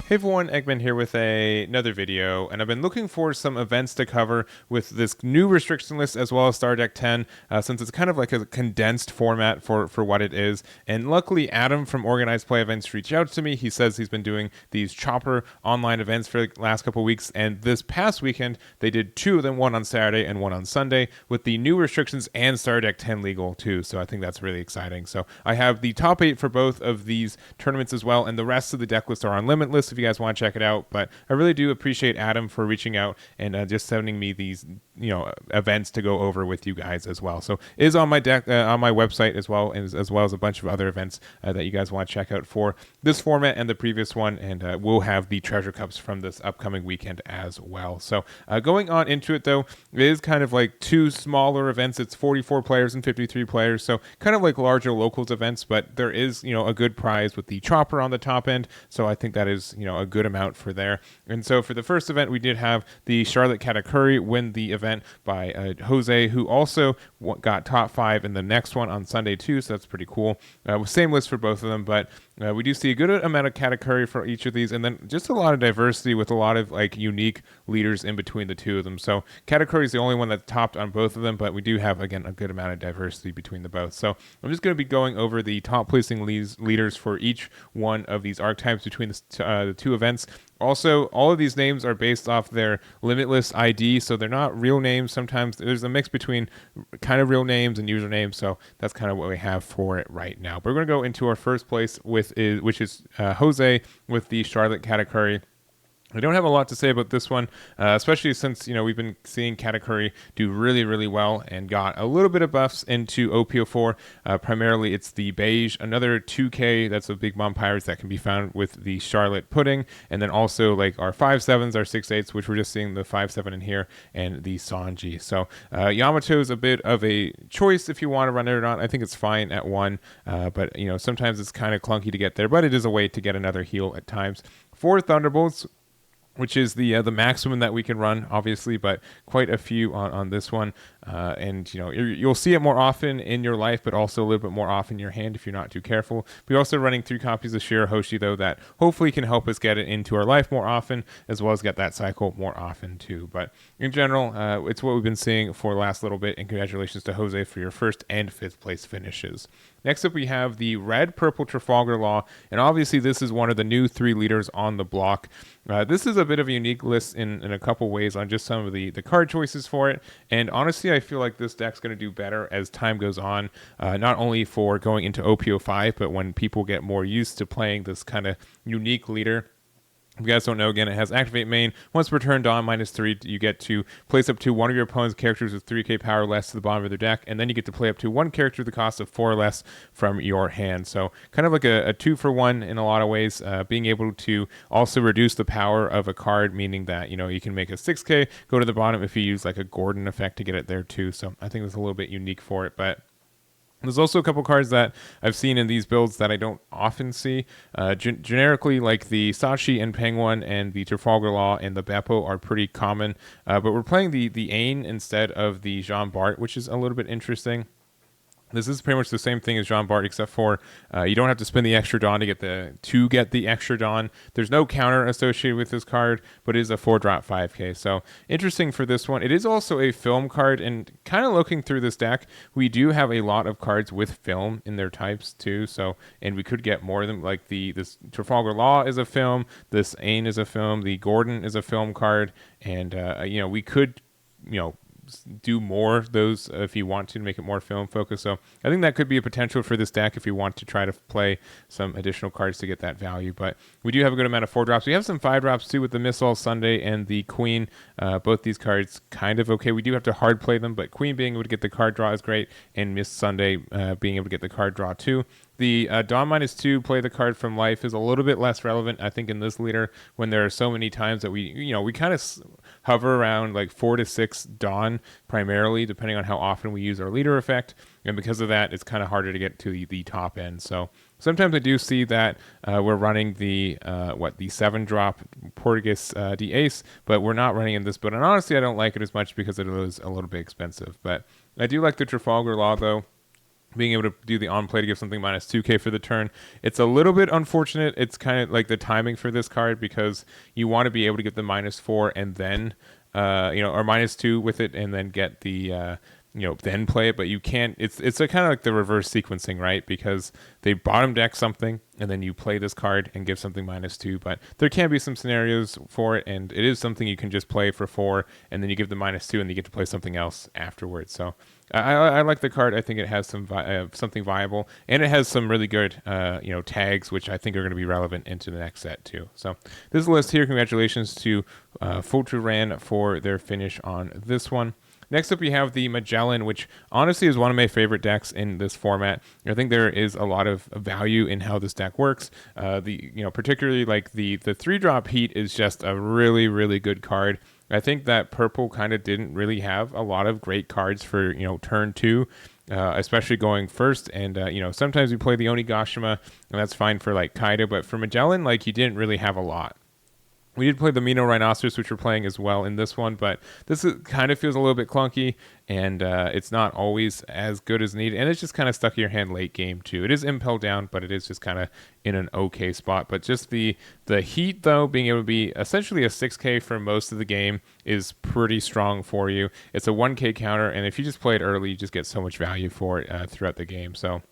Hey everyone, Eggman here with another video, and I've been looking for some events to cover with this new restriction list as well as Star Deck 10, since it's kind of like a condensed format for what it is. And luckily, Adam from Organized Play Events reached out to me. He says he's been doing these Chopper online events for the last couple weeks, and this past weekend they did two of them, one on Saturday and one on Sunday, with the new restrictions and Star Deck 10 legal too. So I think that's really exciting. So I have the top 8 for both of these tournaments as well, and the rest of the deck lists are on Limitless if you guys want to check it out. But I really do appreciate Adam for reaching out and just sending me these events to go over with you guys as well. So it is on my deck on my website as well as a bunch of other events that you guys want to check out for this format and the previous one, and we'll have the treasure cups from this upcoming weekend as well. So going on into it though, it is kind of like two smaller events. It's 44 players and 53 players, so kind of like larger locals events, but there is a good prize with the chopper on the top end. So I think that is a good amount for there. And so for the first event, we did have the Charlotte Katakuri win the event by Jose, who also got top 5 in the next one on Sunday too, so that's pretty cool. Same list for both of them, but we do see a good amount of Katakuri for each of these, and then just a lot of diversity with a lot of like unique leaders in between the two of them. So Katakuri is the only one that's topped on both of them, but we do have, again, a good amount of diversity between the both. So I'm just going to be going over the top placing leaders for each one of these archetypes between the two events. Also, all of these names are based off their Limitless ID, so they're not real names. Sometimes there's a mix between kind of real names and usernames, so that's kind of what we have for it right now. But we're going to go into our first place, which is Jose with the Charlotte Katakuri. I don't have a lot to say about this one, especially since we've been seeing Katakuri do really, really well and got a little bit of buffs into OPO4. Primarily, it's the beige, another 2K. That's a big bomb pirates that can be found with the Charlotte pudding, and then also like our 5/7s, our 6/8s, which we're just seeing the 5/7 in here, and the Sanji. So Yamato is a bit of a choice if you want to run it or not. I think it's fine at 1, but sometimes it's kind of clunky to get there, but it is a way to get another heal at times. 4 Thunderbolts, which is the maximum that we can run, obviously, but quite a few on this one. And you'll see it more often in your life, but also a little bit more often in your hand if you're not too careful. We're also running 3 copies of Shirahoshi, though, that hopefully can help us get it into our life more often, as well as get that cycle more often, too. But in general, it's what we've been seeing for the last little bit, and congratulations to Jose for your 1st and 5th place finishes. Next up, we have the red-purple Trafalgar Law, and obviously this is one of the new 3 leaders on the block. This is a bit of a unique list in a couple ways on just some of the card choices for it, and honestly I feel like this deck's going to do better as time goes on, not only for going into OPO5, but when people get more used to playing this kind of unique leader. If you guys don't know, again, it has Activate Main. Once per turn, Dawn -3, you get to place up to one of your opponent's characters with 3k power less to the bottom of their deck, and then you get to play up to one character at the cost of 4 less from your hand. So kind of like a 2-for-1 in a lot of ways, being able to also reduce the power of a card, meaning that, you can make a 6k go to the bottom if you use like a Gordon effect to get it there too. So I think it's a little bit unique for it, but there's also a couple cards that I've seen in these builds that I don't often see. Generically, like the Sashi and Penguin and the Trafalgar Law and the Beppo are pretty common, but we're playing the Ain instead of the Jean Bart, which is a little bit interesting. This is pretty much the same thing as Jean Bart, except for you don't have to spend the extra Dawn to get the extra Dawn. There's no counter associated with this card, but it is a 4-drop 5k. So interesting for this one. It is also a film card, and kind of looking through this deck, we do have a lot of cards with film in their types too. So, and we could get more of them. Like this Trafalgar Law is a film, this Ain is a film, the Gordon is a film card, and we could do more of those if you want to make it more film focused. So I think that could be a potential for this deck if you want to try to play some additional cards to get that value. But we do have a good amount of 4-drops. We have some 5-drops too with the Miss All Sunday and the Queen. Both these cards kind of okay. We do have to hard play them, but Queen being able to get the card draw is great, and Miss Sunday being able to get the card draw too. The Dawn -2 play the card from life is a little bit less relevant, I think, in this leader, when there are so many times that we kind of hover around like 4 to 6 Dawn primarily, depending on how often we use our leader effect, and because of that, it's kind of harder to get to the top end. So sometimes I do see that we're running the 7-drop Portgas.D.Ace, but we're not running in this build, and honestly, I don't like it as much because it is a little bit expensive. But I do like the Trafalgar Law though. being able to do the on play to give something minus 2k for the turn. It's a little bit unfortunate. It's kind of like the timing for this card, because you want to be able to get the -4 and then, or -2 with it, and then get the, then play it, but you can't. It's a kind of like the reverse sequencing, right? Because they bottom deck something, and then you play this card and give something -2. But there can be some scenarios for it, and it is something you can just play for 4, and then you give the -2, and you get to play something else afterwards. So I like the card. I think it has something viable, and it has some really good tags, which I think are going to be relevant into the next set too. So this is the list here. Congratulations to FotuRAN for their finish on this one. Next up, we have the Magellan, which honestly is one of my favorite decks in this format. I think there is a lot of value in how this deck works. Particularly like the 3-drop Heat is just a really, really good card. I think that purple kind of didn't really have a lot of great cards for turn 2. Especially going first, and sometimes you play the Onigashima, and that's fine for like Kaido, but for Magellan, like, you didn't really have a lot. We did play the Mino Rhinoceros, which we're playing as well in this one, but this kind of feels a little bit clunky, and it's not always as good as needed, and it's just kind of stuck in your hand late game too. It is impel down, but it is just kind of in an okay spot. But just the Heat, though, being able to be essentially a 6k for most of the game is pretty strong for you. It's a 1k counter, and if you just play it early, you just get so much value for it throughout the game. So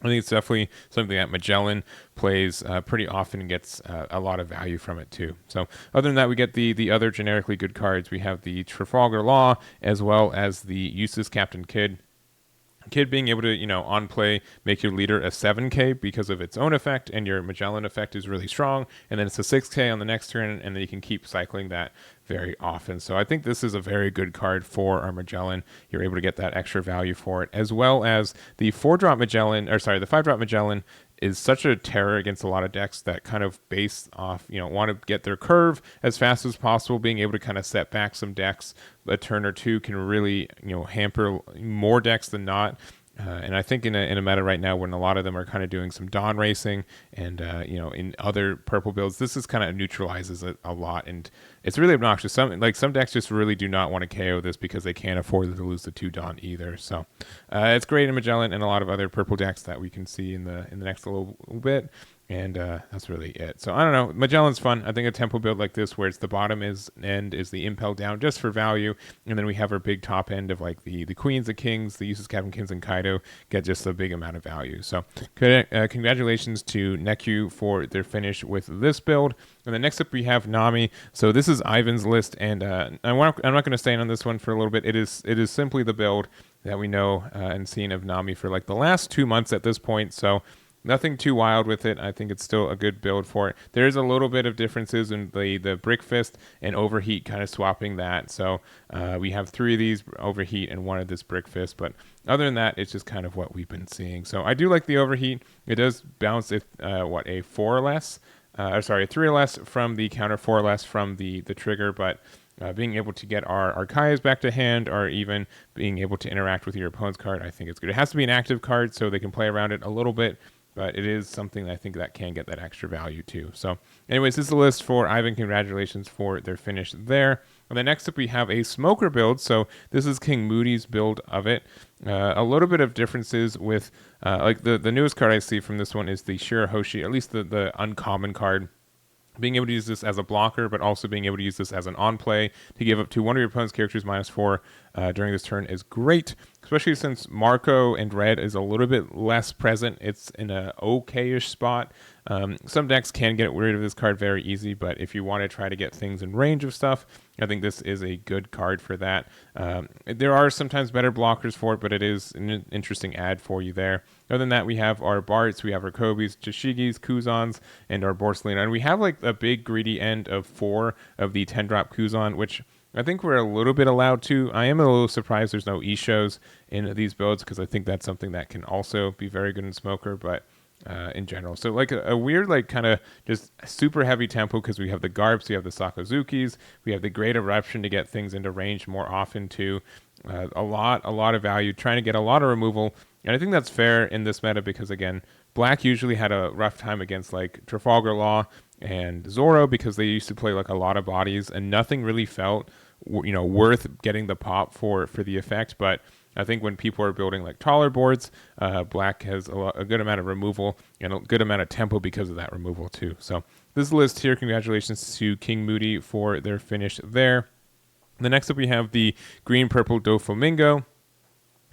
I think it's definitely something that Magellan plays pretty often and gets a lot of value from it too. So other than that, we get the other generically good cards. We have the Trafalgar Law, as well as the Eustass Captain Kidd. Kidd being able to, on play, make your leader a 7k because of its own effect, and your Magellan effect is really strong, and then it's a 6k on the next turn, and then you can keep cycling that very often. So I think this is a very good card for our Magellan. You're able to get that extra value for it, as well as the 4-drop Magellan, the 5-drop Magellan is such a terror against a lot of decks that kind of base off, want to get their curve as fast as possible. Being able to kind of set back some decks a turn or two can really, hamper more decks than not. And I think in a meta right now, when a lot of them are kind of doing some Dawn racing and, in other purple builds, this is kind of neutralizes it a lot. And it's really obnoxious. Some decks just really do not want to KO this because they can't afford to lose the 2 Dawn either. So it's great in Magellan and a lot of other purple decks that we can see in the next little bit. And that's really it. So I don't know. Magellan's fun. I think a tempo build like this, where it's the bottom end is the impel down just for value, and then we have our big top end of like the queens, the kings, the Eustass Captain Kings, and Kaido get just a big amount of value. So congratulations to Nekyu for their finish with this build. And then next up we have Nami. So this is Ivan's list, and I'm not going to stay on this one for a little bit. It is simply the build that we know and seen of Nami for like the last 2 months at this point. So nothing too wild with it. I think it's still a good build for it. There is a little bit of differences in the Brick Fist and Overheat, kind of swapping that. So we have 3 of these Overheat and 1 of this Brick Fist. But other than that, it's just kind of what we've been seeing. So I do like the Overheat. It does bounce a 4 or less. A 3 or less from the counter, 4 or less from the trigger. But being able to get our Kaias back to hand, or even being able to interact with your opponent's card, I think it's good. It has to be an active card so they can play around it a little bit, but it is something I think that can get that extra value too. So anyways, this is the list for Ivan. Congratulations for their finish there. And then next up we have a smoker build. So this is KingMudi's build of it. A little bit of differences with like the newest card I see from this one is the Shirahoshi, at least the uncommon card. Being able to use this as a blocker, but also being able to use this as an on-play to give up to one of your opponent's characters -4 during this turn is great, especially since Marco and Red is a little bit less present. It's in a okay-ish spot. Some decks can get rid of this card very easy, but if you want to try to get things in range of stuff, I think this is a good card for that. There are sometimes better blockers for it, but it is an interesting add for you there. Other than that, we have our Barts, we have our Kobis, Jashigis, Kuzans, and our Borsalino. And we have like a big greedy end of 4 of the 10-drop Kuzan, which I think we're a little bit allowed to. I am a little surprised there's no E-shows in these builds, because I think that's something that can also be very good in Smoker, but in general. So like a weird, like kind of just super heavy tempo, because we have the Garps, we have the Sakazukis, we have the Great Eruption to get things into range more often too. A lot of value, trying to get a lot of removal. And I think that's fair in this meta because, again, Black usually had a rough time against like Trafalgar Law and Zoro, because they used to play like a lot of bodies and nothing really felt, worth getting the pop for the effect. But I think when people are building like taller boards, black has a good amount of removal and a good amount of tempo because of that removal too. So this list here, congratulations to KingMudi for their finish there. The next up we have the green-purple Doflamingo.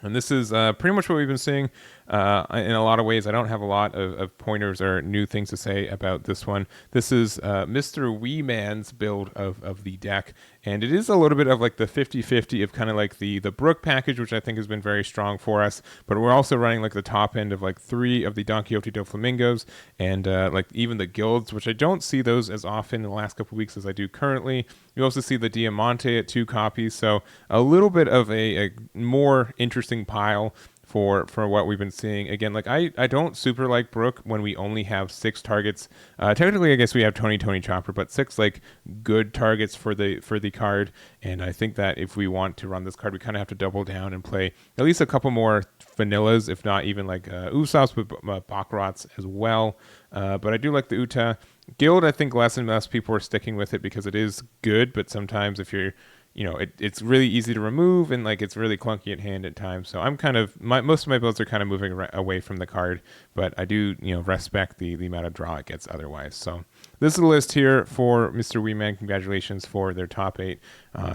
And this is pretty much what we've been seeing in a lot of ways. I don't have a lot of pointers or new things to say about this one. This is MrWeeMan's build of the deck. And it is a little bit of like the 50-50 of kind of like the Brook package, which I think has been very strong for us. But we're also running like the top end of like 3 of the Donquixote Doflamingos and like even the guilds, which I don't see those as often in the last couple of weeks as I do currently. You also see the Diamante at 2 copies. So a little bit of a more interesting pile for what we've been seeing. Again, like I don't super like Brook when we only have 6 targets. Technically, I guess we have Tony Chopper, but 6 like good targets for the card. And I think that if we want to run this card, we kind of have to double down and play at least a couple more vanillas, if not even like Eustass with Baccarats as well. But I do like the Uta. Guild, I think less and less people are sticking with it because it is good, but sometimes if you're it's really easy to remove and like it's really clunky at hand at times. So I'm kind of most of my builds are kind of moving away from the card, but I do respect the amount of draw it gets otherwise. So this is the list here for MrWeeMan. Congratulations for their top 8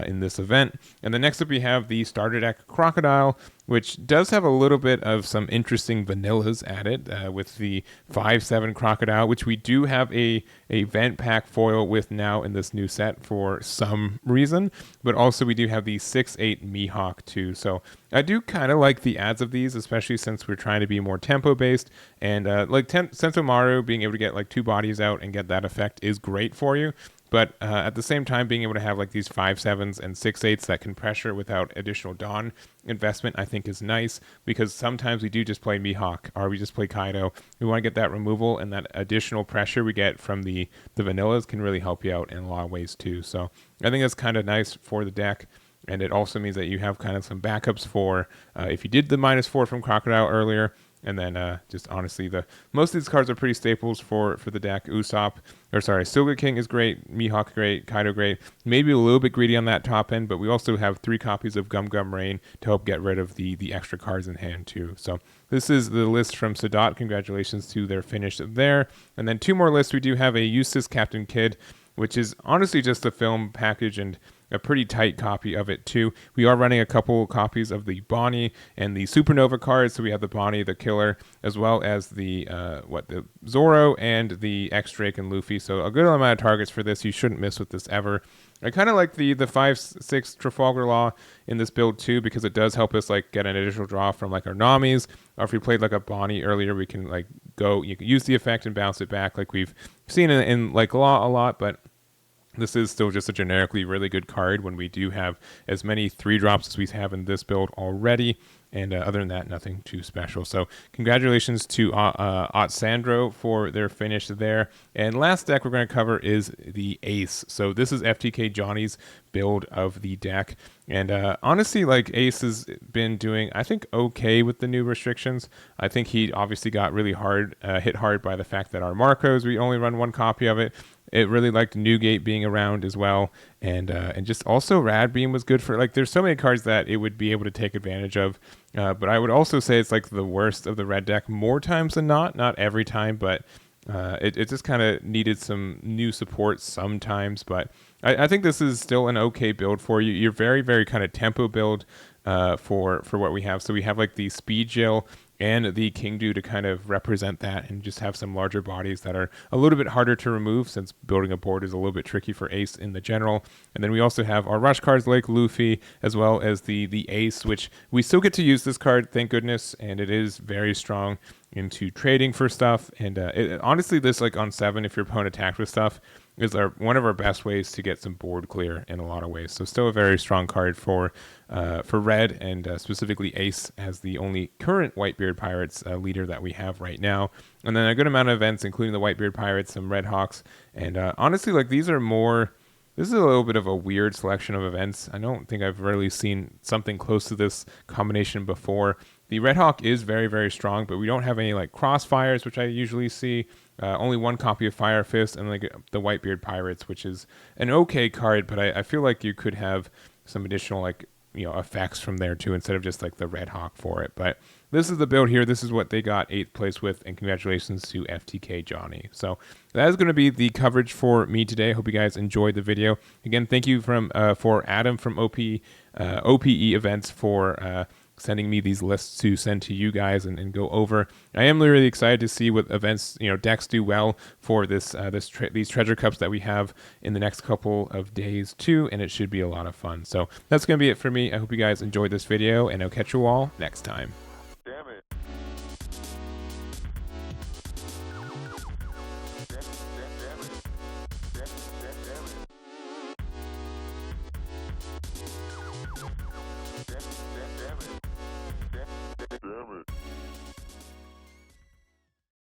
in this event. And the next up we have the starter deck Crocodile, which does have a little bit of some interesting vanillas added with the 5/7 Crocodile, which we do have a vent pack foil with now in this new set for some reason. But also we do have the 6/8 Mihawk too. So I do kind of like the ads of these, especially since we're trying to be more tempo based. And like Sentomaru being able to get like 2 bodies out and get that effect is great for you. But at the same time, being able to have like these 5/7s and 6/8s that can pressure without additional Dawn investment, I think is nice, because sometimes we do just play Mihawk or we just play Kaido. We want to get that removal, and that additional pressure we get from the vanillas can really help you out in a lot of ways too. So I think that's kind of nice for the deck. And it also means that you have kind of some backups for if you did the -4 from Crocodile earlier. And then just honestly, most of these cards are pretty staples for the deck. Silga King is great, Mihawk great, Kaido great. Maybe a little bit greedy on that top end, but we also have 3 copies of Gum Gum Rain to help get rid of the extra cards in hand too. So this is the list from Sedat. Congratulations to their finish there. And then 2 more lists. We do have a Eustass Captain Kidd, which is honestly just a film package and a pretty tight copy of it too. We are running a couple copies of the Bonnie and the Supernova cards. So we have the Bonnie, the Killer, as well as the Zoro and the X-Drake and Luffy. So a good amount of targets for this. You shouldn't miss with this ever. I kind of like the 5/6 Trafalgar Law in this build too, because it does help us like get an additional draw from like our Namis. Or if we played like a Bonnie earlier, we can like you can use the effect and bounce it back like we've seen in like Law a lot, but this is still just a generically really good card when we do have as many 3-drops as we have in this build already. And other than that, nothing too special. So congratulations to ottsandro for their finish there. And last deck we're going to cover is the Ace. So this is FTKJohnny's build of the deck. And honestly, like Ace has been doing, I think, okay with the new restrictions. I think he obviously got really hit hard by the fact that our Marcos, we only run 1 copy of it. It really liked Newgate being around as well, and just also Rad Beam was good for, like, there's so many cards that it would be able to take advantage of. But I would also say it's like the worst of the red deck more times than not every time, but it just kind of needed some new support sometimes. But I think this is still an okay build for you. You're very, very kind of tempo build for what we have. So we have like the Speed Gel and the Kingdu to kind of represent that, and just have some larger bodies that are a little bit harder to remove, since building a board is a little bit tricky for Ace in the general. And then we also have our rush cards like Luffy, as well as the Ace, which we still get to use this card, thank goodness, and it is very strong into trading for stuff. And honestly, this, like on 7, if your opponent attacked with stuff, is one of our best ways to get some board clear in a lot of ways. So still a very strong card for red, and specifically Ace as the only current Whitebeard Pirates leader that we have right now. And then a good amount of events, including the Whitebeard Pirates, some Red Hawks, and honestly, like, these are more. This is a little bit of a weird selection of events. I don't think I've really seen something close to this combination before. The Red Hawk is very, very strong, but we don't have any like crossfires, which I usually see. Only 1 copy of Fire Fist, and like the Whitebeard Pirates, which is an okay card, but I feel like you could have some additional like effects from there too, instead of just like the Red Hawk for it. But this is the build here. This is what they got 8th place with, and congratulations to FTKJohnny. So that is going to be the coverage for me today. I hope you guys enjoyed the video. Again, thank you for Adam from OPE events for sending me these lists to send to you guys and go over. I am really excited to see what events, decks do well for these treasure cups that we have in the next couple of days too, and it should be a lot of fun. So that's going to be it for me. I hope you guys enjoyed this video, and I'll catch you all next time.